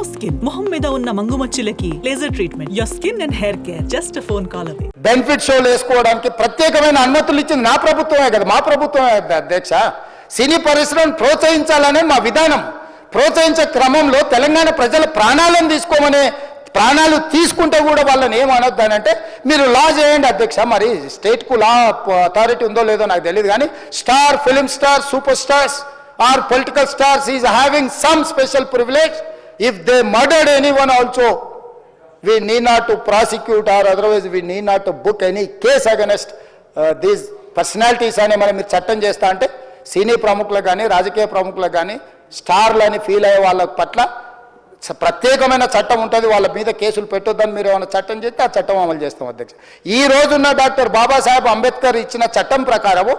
Skin మొహం మీద ఉన్న మంగుమచ్చులకి laser treatment. Your skin and hair care just a phone call away. Benefit షోలు వేసుకోవడానికి ప్రత్యేకమైన అనుమతులు ఇచ్చింది నా ప్రభుత్వమే కదా, మా ప్రభుత్వమే అధ్యక్ష. సినీ పరిశ్రమను ప్రోత్సహించాలనే మా విధానం. ప్రోత్సహించే క్రమంలో తెలంగాణ ప్రజల ప్రాణాలు తీసుకుంటే కూడా వాళ్ళని ఏమనొద్దానంటే మీరు లా చేయండి అధ్యక్ష. మరి స్టేట్కు లా అథారిటీ ఉందో లేదో నాకు తెలియదు, కానీ star, film star, super stars or political stars is having some special privilege. If they murdered anyone also we need not to prosecute or otherwise we need not to book any case against these personalities అని మనం మీరు చట్టం చేస్తా అంటే సినీ ప్రముఖులకు కానీ రాజకీయ ప్రముఖులకు కానీ స్టార్లని ఫీల్ అయ్యే వాళ్ళ పట్ల ప్రత్యేకమైన చట్టం ఉంటుంది. వాళ్ళ మీద కేసులు పెట్టొద్దని మీరు ఏమైనా చట్టం చేస్తే ఆ చట్టం అమలు చేస్తాం అధ్యక్ష. ఈ రోజున్న డాక్టర్ బాబాసాహెబ్ అంబేద్కర్ ఇచ్చిన చట్టం ప్రకారము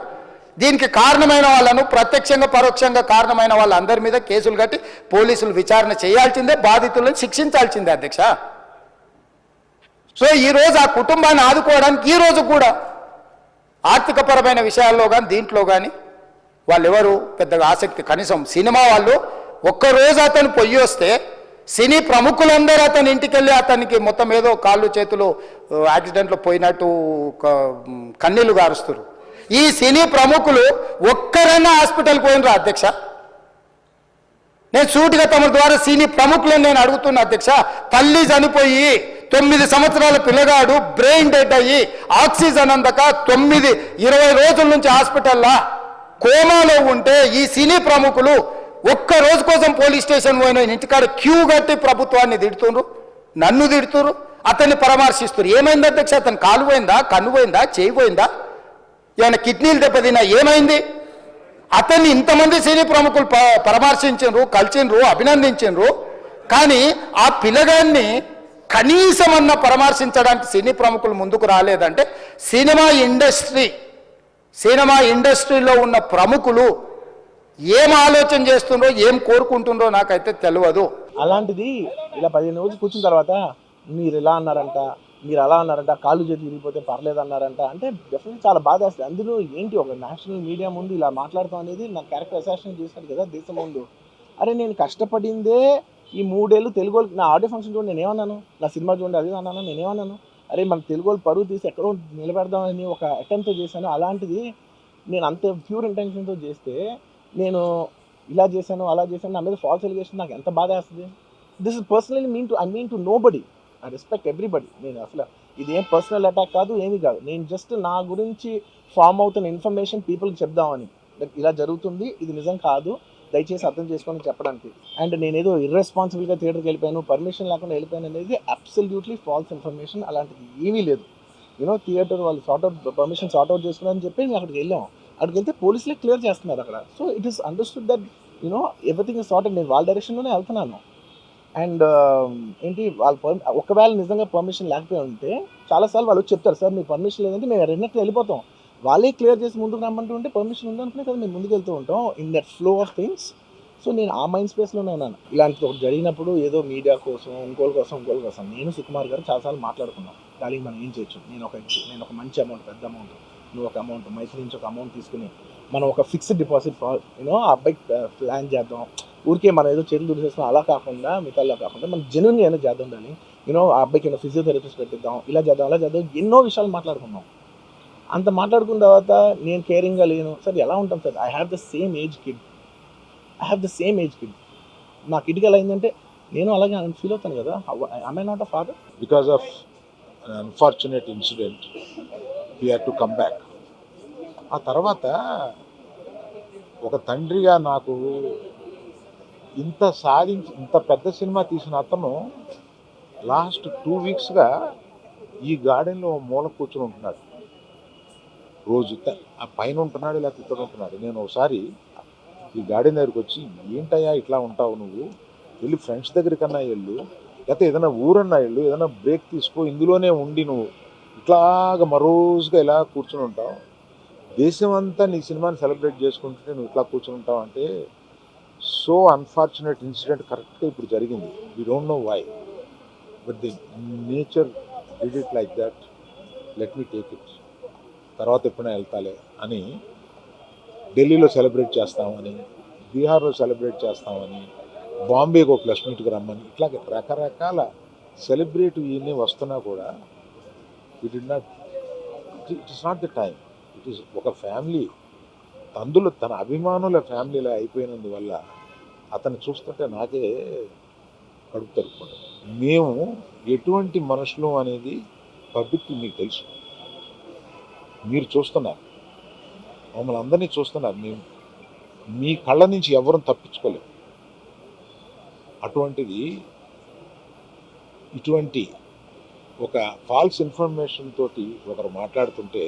దీనికి కారణమైన వాళ్ళను ప్రత్యక్షంగా పరోక్షంగా కారణమైన వాళ్ళందరి మీద కేసులు కట్టి పోలీసులు విచారణ చేయాల్సిందే, బాధితులను శిక్షించాల్సిందే అధ్యక్ష. సో ఈరోజు ఆ కుటుంబాన్ని ఆదుకోవడానికి ఈరోజు కూడా ఆర్థికపరమైన విషయాల్లో కానీ దీంట్లో కానీ వాళ్ళు ఎవరు పెద్దగా ఆసక్తి, కనీసం సినిమా వాళ్ళు ఒక్కరోజు అతను పొయ్యి వస్తే సినీ ప్రముఖులందరూ అతని ఇంటికి వెళ్ళి అతనికి మొత్తం ఏదో కాళ్ళు చేతులు యాక్సిడెంట్లో పోయినట్టు కన్నీళ్లు గారుస్తారు. ఈ సినీ ప్రముఖులు ఒక్కరైనా హాస్పిటల్కి పోయినరా అధ్యక్ష? నేను సూటిగా తమ ద్వారా సినీ ప్రముఖులను నేను అడుగుతున్నా అధ్యక్ష. తల్లి చనిపోయి 9 సంవత్సరాల పిల్లగాడు బ్రెయిన్ డెడ్ అయ్యి ఆక్సిజన్ అందక 20 రోజుల నుంచి హాస్పిటల్లా కోమాలో ఉంటే ఈ సినీ ప్రముఖులు ఒక్క రోజు కోసం పోలీస్ స్టేషన్ పోయిన ఇంటికాడ క్యూ కట్టి ప్రభుత్వాన్ని తిడుతున్నారు, నన్ను తిడుతున్నారు, అతన్ని పరామర్శిస్తున్నారు. ఏమైంది అధ్యక్ష? అతను కాలు పోయిందా, కన్ను పోయిందా, చేయి పోయిందా, ఏమైనా కిడ్నీలు దెబ్బతిన్నా, ఏమైంది? అతన్ని ఇంతమంది సినీ ప్రముఖులు పరామర్శించారు, కలిసిండ్రు, అభినందించారు. కానీ ఆ పిల్లగాన్ని కనీసమన్నా పరామర్శించడానికి సినీ ప్రముఖులు ముందుకు రాలేదంటే సినిమా ఇండస్ట్రీలో ఉన్న ప్రముఖులు ఏం ఆలోచన చేస్తుండ్రో, ఏం కోరుకుంటుండ్రో నాకైతే తెలియదు. అలాంటిది ఇలా 15 రోజులు కూర్చున్న తర్వాత మీరు ఇలా అన్నారంట, మీరు అలా అన్నారంట, కాళ్ళు చేతులు విరిగిపోతే పర్లేదు అన్నారంట అంటే డెఫినెట్లీ చాలా బాధ వేస్తుంది. అందులో ఏంటి ఒక నేషనల్ మీడియా ముందు ఇలా మాట్లాడతాం అనేది నా క్యారెక్టర్ అసాసినేట్ చేశాడు కదా దేశం ముందు. అరే నేను కష్టపడిందే ఈ 3 ఏళ్ళు తెలుగు వాళ్ళకి. నా ఆడియో ఫంక్షన్ చూడండి నేనేమన్నాను, నా సినిమా చూడండి అది అన్నాను, నేనేమన్నాను, అరే మన తెలుగు వాళ్ళు పరువు తీసి ఎక్కడో నిలబెడదామని ఒక అటెంప్ట్తో చేశాను. అలాంటిది నేను అంత ప్యూర్ ఇంటెన్షన్తో చేస్తే నేను ఇలా చేశాను అలా చేశాను, నా మీద ఫాల్స్ ఎలిగేషన్ నాకు ఎంత బాధ వేస్తుంది. This is personally I mean to nobody, I respect everybody. నేను అసలు ఇది ఏం పర్సనల్ అటాక్ కాదు, ఏమీ కాదు. నేను జస్ట్ నా గురించి ఫామ్ అవుతున్న ఇన్ఫర్మేషన్ పీపుల్కి చెప్దామని, ఇలా జరుగుతుంది, ఇది నిజం కాదు, దయచేసి అర్థం చేసుకొని చెప్పడానికి. అండ్ నేనేదో ఇర్రెస్పాన్సిబుల్గా థియేటర్కి వెళ్ళిపోయాను, పర్మిషన్ లేకుండా వెళ్ళిపోయాను అనేది అబ్సల్యూట్లీ ఫాల్స్ ఇన్ఫర్మేషన్. అలాంటిది ఏమీ లేదు. థియేటర్ వాళ్ళు పర్మిషన్ సార్ట్అవుట్ చేసుకున్నారని చెప్పి మేము అక్కడికి వెళ్ళాం. అక్కడికి వెళ్తే పోలీసులే క్లియర్ చేస్తున్నారు అక్కడ. So it is understood that everything is sorted. నేను వాళ్ళ డైరెక్షన్లోనే వెళ్తున్నాను. అండ్ ఏంటి వాళ్ళు ఒకవేళ నిజంగా పర్మిషన్ లేకపోయి ఉంటే చాలాసార్లు వాళ్ళు చెప్తారు, సార్ మీ పర్మిషన్ లేదంటే మేము రెండట్టు వెళ్ళిపోతాం. వాళ్ళే క్లియర్ చేసి ముందుకు రమ్మంటూ ఉంటే పర్మిషన్ ఉందనుకునే కదా మేము ముందుకు వెళ్తూ ఉంటాం in that flow of things. So నేను ఆ మైండ్ స్పేస్లోనే ఉన్నాను. ఇలాంటిది ఒకటి జరిగినప్పుడు ఏదో మీడియా కోసం ఇంకోళ్ళ కోసం నేను సుకుమార్ గారు చాలాసార్లు మాట్లాడుకున్నాం, దానికి మనం ఏం చేయొచ్చు. నేను ఒక మంచి అమౌంట్, పెద్ద అమౌంట్, నువ్వు ఒక అమౌంట్, మైత్రి నుంచి ఒక అమౌంట్ తీసుకుని మనం ఒక ఫిక్స్డ్ డిపాజిట్ ఆ అబ్బాయికి ప్లాన్ చేద్దాం. ఊరికే మనం ఏదో చేతులు దుడిసేస్తాం అలా కాకుండా, మిగతాలో కాకుండా మనం జెన్యున్గా ఏదో చేద్దాం. దాన్ని ఆ అబ్బాయికి ఫిజియోథెరపిస్ట్ పెట్టిద్దాం, ఇలా చేద్దాం అలా చేద్దాం, ఎన్నో విషయాలు మాట్లాడుకున్నాం. అంత మాట్లాడుకున్న తర్వాత నేను కేరింగ్గా లేను సార్, ఎలా ఉంటాం sir? I have the same age kid. నా కిడ్కి ఎలా అయిందంటే నేను అలాగే ఫీల్ అవుతాను కదా. I not a father? Because of an unfortunate incident we had to come back. ఆ తర్వాత ఒక తండ్రిగా నాకు ఇంత పెద్ద సినిమా తీసిన అతను లాస్ట్ 2 వీక్స్గా ఈ గార్డెన్లో మూల కూర్చొని ఉంటున్నాడు. రోజు ఆ పైన ఉంటున్నాడు, లేకపోతే ఇక్కడ ఉంటున్నాడు. నేను ఒకసారి ఈ గార్డెన్ దగ్గరికి వచ్చి, ఏంటయ్యా ఇట్లా ఉంటావు నువ్వు, వెళ్ళి ఫ్రెండ్స్ దగ్గరికన్నా వెళ్ళు, లేకపోతే ఏదైనా ఊరన్నా వెళ్ళు, ఏదైనా బ్రేక్ తీసుకో, ఇందులోనే ఉండి నువ్వు ఇట్లాగా మరోజుగా ఇలా కూర్చుని ఉంటావు, దేశం అంతా నీ సినిమాని సెలబ్రేట్ చేసుకుంటుంటే నువ్వు ఇట్లా కూర్చుని ఉంటావు అంటే సో అన్ఫార్చునేట్ ఇన్సిడెంట్ కరెక్ట్గా ఇప్పుడు జరిగింది. We don't know why, but the nature did it like that, let me take it, తర్వాత ఎప్పుడైనా వెళ్తాలే అని ఢిల్లీలో సెలబ్రేట్ చేస్తామని, బీహార్లో సెలబ్రేట్ చేస్తామని, బాంబేకి ఒక ప్రెస్ మీట్కి రమ్మని, ఇట్లా రకరకాల సెలబ్రిటీ ఇవన్నీ వస్తున్నా కూడా it is not the time. It is ఒక ఫ్యామిలీ, అందులో తన అభిమానుల ఫ్యామిలీలో అయిపోయినందువల్ల అతను చూస్తుంటే నాకే కడుపు తరుపుకుంటుంది. మేము ఎటువంటి మనుషులు అనేది పబ్లిక్ మీకు తెలుసు, మీరు చూస్తున్నారు, మమ్మల్ని అందరినీ చూస్తున్నారు. మేము మీ కళ్ళ నుంచి ఎవరూ తప్పించుకోలేము. అటువంటిది ఇటువంటి ఒక ఫాల్స్ ఇన్ఫర్మేషన్ తోటి ఒకరు మాట్లాడుతుంటే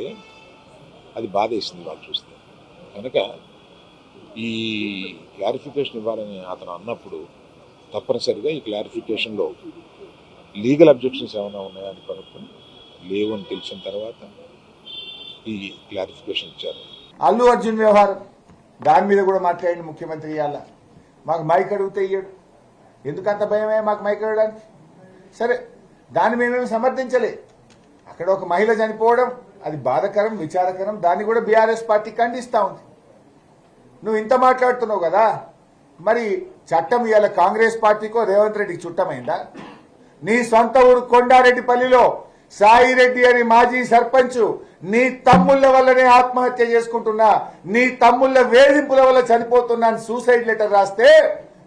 అది బాధేసింది వాళ్ళు చూస్తే. కనుక ఈ క్లారిఫికేషన్ ఇవ్వాలని అతను అన్నప్పుడు తప్పనిసరిగా ఈ క్లారిఫికేషన్లో లీగల్ అబ్జెక్షన్స్ ఏమైనా ఉన్నాయని కనుక్కొని లేవని తెలిసిన తర్వాత ఈ క్లారిఫికేషన్ ఇచ్చారు. అల్లు అర్జున్ వ్యవహారం దాని మీద కూడా మాట్లాడింది ముఖ్యమంత్రి. ఇవాళ మాకు మైక్ అడిగితే ఇయ్యడు, ఎందుకంత భయమే మాకు మైక్ అడగడానికి? సరే, దాన్ని మేమేమి సమర్థించలే. అక్కడ ఒక మహిళ చనిపోవడం అది బాధాకరం, విచారకరం. దాన్ని కూడా బీఆర్ఎస్ పార్టీ ఖండిస్తూ ఉంది. నువ్వు ఇంత మాట్లాడుతున్నావు కదా, మరి చట్టం ఇవాళ కాంగ్రెస్ పార్టీకో రేవంత్ రెడ్డికి చుట్టమైందా? నీ సొంత ఊరు కొండారెడ్డిపల్లిలో సాయిరెడ్డి అని మాజీ సర్పంచ్ నీ తమ్ముళ్ళ వల్లనే ఆత్మహత్య చేసుకుంటున్నా, నీ తమ్ముళ్ళ వేధింపుల వల్ల చనిపోతున్నా అని సూసైడ్ లెటర్ రాస్తే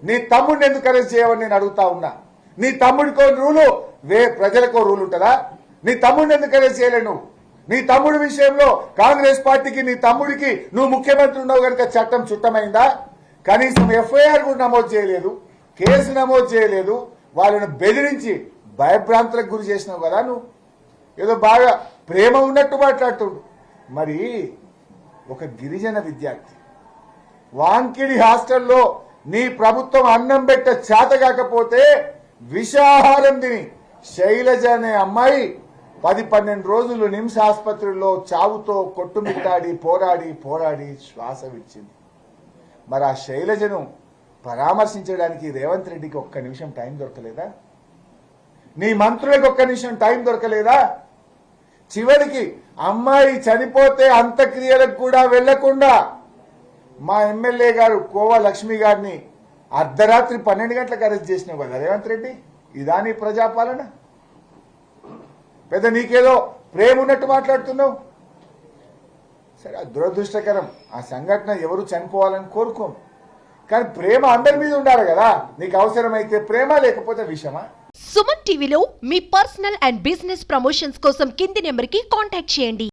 నీ తమ్ముడిని ఎందుకు అరెస్ట్ చేయవని నేను అడుగుతా ఉన్నా. నీ తమ్ముడికో రూలు, ప్రజలకో రూల్ ఉంటుందా? నీ తమ్ముడిని ఎందుకు అరెస్ట్ చేయలేను? నీ తమ్ముడి విషయంలో కాంగ్రెస్ పార్టీకి నీ తమ్ముడికి నువ్వు ముఖ్యమంత్రి ఉన్నావు కనుక చట్టం చుట్టమైందా? కనీసం ఎఫ్ఐఆర్ కూడా నమోదు చేయలేదు, కేసు నమోదు చేయలేదు. వాళ్ళను బెదిరించి భయభ్రాంతులకు గురి చేసినావు కదా. నువ్వు ఏదో బాగా ప్రేమ ఉన్నట్టు మాట్లాడుతుండు. మరి ఒక గిరిజన విద్యార్థి వాంకిడి హాస్టల్లో నీ ప్రభుత్వం అన్నం పెట్ట చేత కాకపోతే విషాహారం తిని శైలజ అనే అమ్మాయి 10-12 రోజులు నిమ్స్ ఆసుపత్రిలో చావుతో కొట్టుమిట్టాడి పోరాడి శ్వాస విడిచింది. మరి ఆ శైలజను పరామర్శించడానికి రేవంత్ రెడ్డికి ఒక్క నిమిషం టైం దొరకలేదా? నీ మంత్రులకు ఒక్క నిమిషం టైం దొరకలేదా? చివరికి అమ్మాయి చనిపోతే అంత్యక్రియలకు కూడా వెళ్లకుండా మా ఎమ్మెల్యే గారు కోవా లక్ష్మి గారిని అర్ధరాత్రి 12 గంటలకు అరెస్ట్ చేసినావు కదా రేవంత్ రెడ్డి. ఇదా నీ ప్రజాపాలన? పెద్ద నీకేదో ప్రేమ ఉన్నట్టు మాట్లాడుతున్నావు. సరే, దురదృష్టకరం. ఆ సంఘటన ఎవరు చనిపోవాలని కోరుకోము, కానీ ప్రేమ అందరి మీద ఉండాలి కదా. నీకు అవసరమైతే ప్రేమ, లేకపోతే విషమా? సుమన్ టీవీలో మీ పర్సనల్ అండ్ బిజినెస్ ప్రమోషన్స్ కోసం కింది నెంబర్కి కాంటాక్ట్ చేయండి.